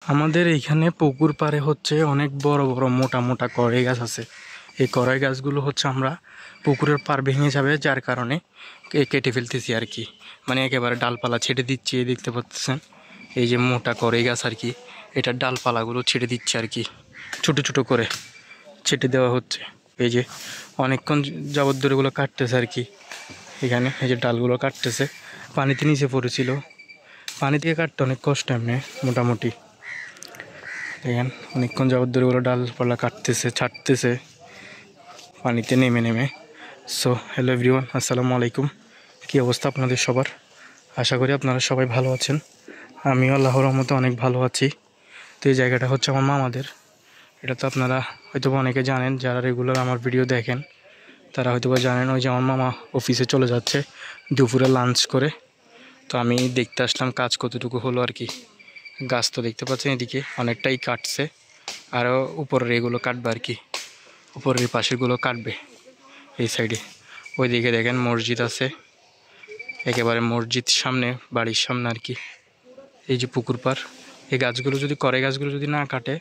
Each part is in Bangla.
আমাদের এইখানে পুকুর পাড়ে হচ্ছে অনেক বড় বড় মোটা মোটা কড়াই গাছ আছে। এই কড়াই গাছগুলো হচ্ছে আমরা পুকুরের পাড় ভেঙে যাবে যার কারণে কেটে ফেলতেছি আর কি, মানে একেবারে ডালপালা ছেটে দিচ্ছি। এই দেখতে পাচ্ছেন এই যে মোটা কড়াই গাছ আর কি, এটার ডালপালাগুলো ছেটে দিচ্ছে আর কি, ছোটো ছোটো করে ছেটে দেওয়া হচ্ছে। এই যে অনেকক্ষণ যাবত ধরে এগুলো কাটতেছে আর কি, এখানে এই যে ডালগুলো কাটতেছে, পানিতে নিচে পড়েছিল, পানি থেকে কাটতে অনেক কষ্ট এমনি মোটামুটি। দেখেন অনেকক্ষণ যাবত ধরে ওরা ডালপালা কাটতেছে, ছাড়তেছে পানিতে নেমে নেমে। সো হ্যালো এভরিওয়ান, আসসালামু আলাইকুম। কী অবস্থা আপনাদের সবার? আশা করি আপনারা সবাই ভালো আছেন। আমিও আল্লাহর রহমতে অনেক ভালো আছি। তো এই জায়গাটা হচ্ছে আমার মামাদের। এটা তো আপনারা হয়তো অনেকে জানেন, যারা রেগুলার আমার ভিডিও দেখেন তারা হয়তো জানেন। ওই যে আমার মামা অফিসে চলে যাচ্ছে দুপুরে লাঞ্চ করে, তো আমি দেখতে আসলাম কাজ কতটুকু হলো আর কি। গাছ তো দেখতে পাচ্ছেন এদিকে অনেকটাই কাটছে, আরও উপরের এগুলো কাটবে আর কি, উপরের পাশেরগুলো কাটবে এই সাইডে। ওই দিকে দেখেন মসজিদ আছে, একেবারে মসজিদ সামনে, বাড়ির সামনে আর কি। এই যে পুকুর পাড়, এই গাছগুলো যদি গাছগুলো যদি না কাটে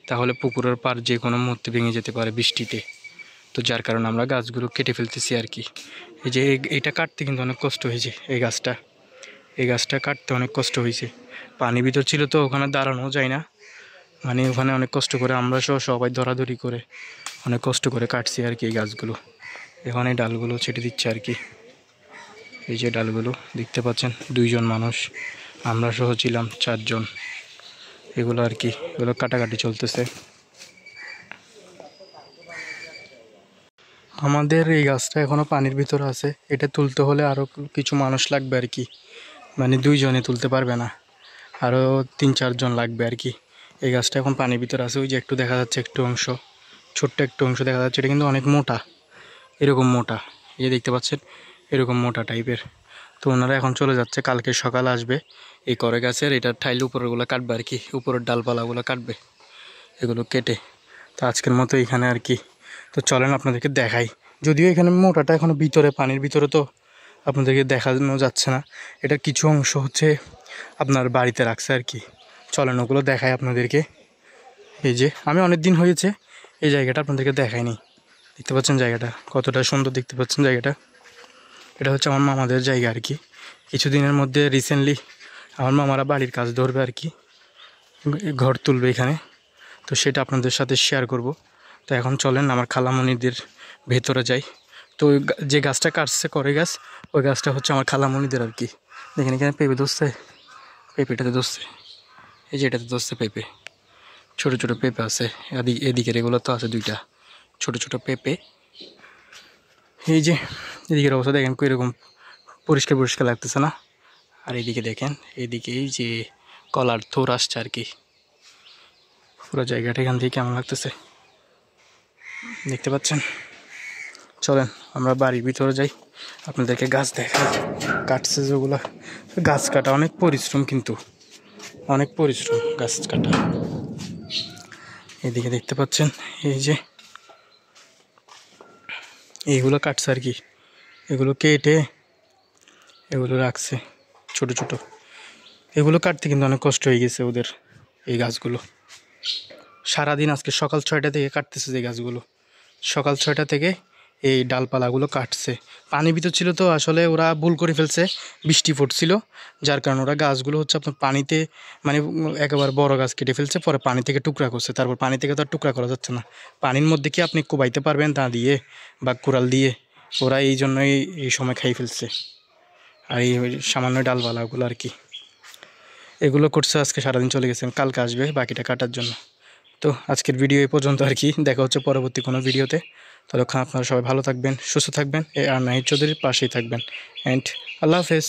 তাহলে পুকুরের পাড় যে কোনো মুহূর্তে ভেঙে যেতে পারে বৃষ্টিতে। তো যার কারণে আমরা গাছগুলো কেটে ফেলতেছি আর কি। এই যে এইটা কাটতে কিন্তু অনেক কষ্ট হয়েছে, এই গাছটা কাটতে অনেক কষ্ট হয়েছে। পানি ভিতর ছিল তো ওখানে দাঁড়ানো যায় না, মানে ওখানে অনেক কষ্ট করে আমরা সবাই ধরাধরি করে অনেক কষ্ট করে কাটছি আর কি এই গাছগুলো। এখানে ডালগুলো ছেটে দিচ্ছে আর কি। এই যে ডালগুলো দেখতে পাচ্ছেন, 2জন মানুষ, আমরা সহ ছিলাম 4জন। এগুলো আর কি, এগুলো কাটাকাটি চলতেছে। আমাদের এই গাছটা এখনও পানির ভিতরে আছে, এটা তুলতে হলে আরও কিছু মানুষ লাগবে আর কি, মানে 2জনে তুলতে পারবে না, আরও 3-4জন লাগবে আর কি। এই গাছটা এখন পানির ভিতরে আছে। ওই যে একটু দেখা যাচ্ছে, একটু অংশ, ছোট্ট একটু অংশ দেখা যাচ্ছে, এটা কিন্তু অনেক মোটা, এরকম মোটা, এই যে দেখতে পাচ্ছেন এরকম মোটা টাইপের। তো ওনারা এখন চলে যাচ্ছে, কালকে সকাল আসবে এই করে গাছের এটা ঠাইলে উপরেরগুলো কাটবে আর কি, উপরের ডালপালাগুলো কাটবে এগুলো কেটে। তো আজকের মতো এখানে আর কি। তো চলেন আপনাদেরকে দেখাই, যদিও এখানে মোটাটা এখনও ভিতরে, পানির ভিতরে, তো আপনাদেরকে দেখানো যাচ্ছে না। এটার কিছু অংশ হচ্ছে আপনার বাড়িতে রাখছে আর কি। চলেন ওগুলো দেখাই আপনাদেরকে। এই যে আমি অনেক দিন হয়েছে এই জায়গাটা আপনাদেরকে দেখাইনি, দেখতে পাচ্ছেন জায়গাটা কতটা সুন্দর, দেখতে পাচ্ছেন জায়গাটা। এটা হচ্ছে আমার মামাদের জায়গা আর কি। কিছুদিনের মধ্যে রিসেন্টলি আমার মামারা বাড়ির কাজ ধরবে আর কি, ঘর তুলবে এখানে, তো সেটা আপনাদের সাথে শেয়ার করব। তো এখন চলেন আমার খালামণিদের ভেতরে যাই। তো যে গাছটা কাটছে করে গাছ, ওই গাছটা হচ্ছে আমার খালামণিদের আর কি। দেখেন এখানে পেঁপে ধরছে, পেঁপেটাতে ধরছে, এই যে এটাতে ধরছে পেঁপে, ছোটো ছোটো পেঁপে আছে। এদিকের এগুলো তো আছে 2টা ছোটো ছোটো পেঁপে। এই যে এদিকের অবস্থা দেখেন কীরকম পরিষ্কার পরিষ্কার লাগতেছে না। আর এদিকে দেখেন, এদিকে এই যে কলার থোর আসছে আর কি। পুরো জায়গাটা এখান থেকে কেমন লাগতেছে দেখতে পাচ্ছেন। চলেন আমরা বাড়ির ভিতরে যাই, আপনাদেরকে গাছ দেখাই। কাটছে যেগুলো, গাছ কাটা অনেক পরিশ্রম, কিন্তু অনেক পরিশ্রম গাছ কাটা। এদিকে দেখতে পাচ্ছেন এই যে এইগুলো কাটছে আর কি, এগুলো কেটে এগুলো রাখছে ছোট ছোট। এগুলো কাটতে কিন্তু অনেক কষ্ট হয়ে গেছে ওদের। এই গাছগুলো সারাদিন আজকে সকাল 6টা থেকে কাটতেছে, যে গাছগুলো সকাল 6টা থেকে এই ডালপালাগুলো কাটছে। পানির ভিতর ছিল তো, আসলে ওরা ভুল করে ফেলছে, বৃষ্টি পড়ছিল যার কারণে ওরা গাছগুলো হচ্ছে আপনার পানিতে, মানে একেবারে বড় গাছ কেটে ফেলছে, পরে পানি থেকে টুকরা করছে। তারপর পানি থেকে তো আর টুকরা করা যাচ্ছে না, পানির মধ্যে কি আপনি কোবাইতে পারবেন দা দিয়ে বা কুড়াল দিয়ে? ওরা এই জন্যই এই সময় খাই ফেলছে। আর এই সামান্য ডালপালাগুলো আর কি, এগুলো করছে। আজকে সারাদিন চলে গেছেন, কালকে আসবে বাকিটা কাটার জন্য। তো আজকের ভিডিও এই পর্যন্ত আর কি, দেখা হচ্ছে পরবর্তী কোনো ভিডিওতে। ততক্ষণ আপনারা সবাই ভালো থাকবেন, সুস্থ থাকবেন, আর নাহিদ চৌধুরীর পাশেই থাকবেন। অ্যান্ড আল্লাহ হাফেজ।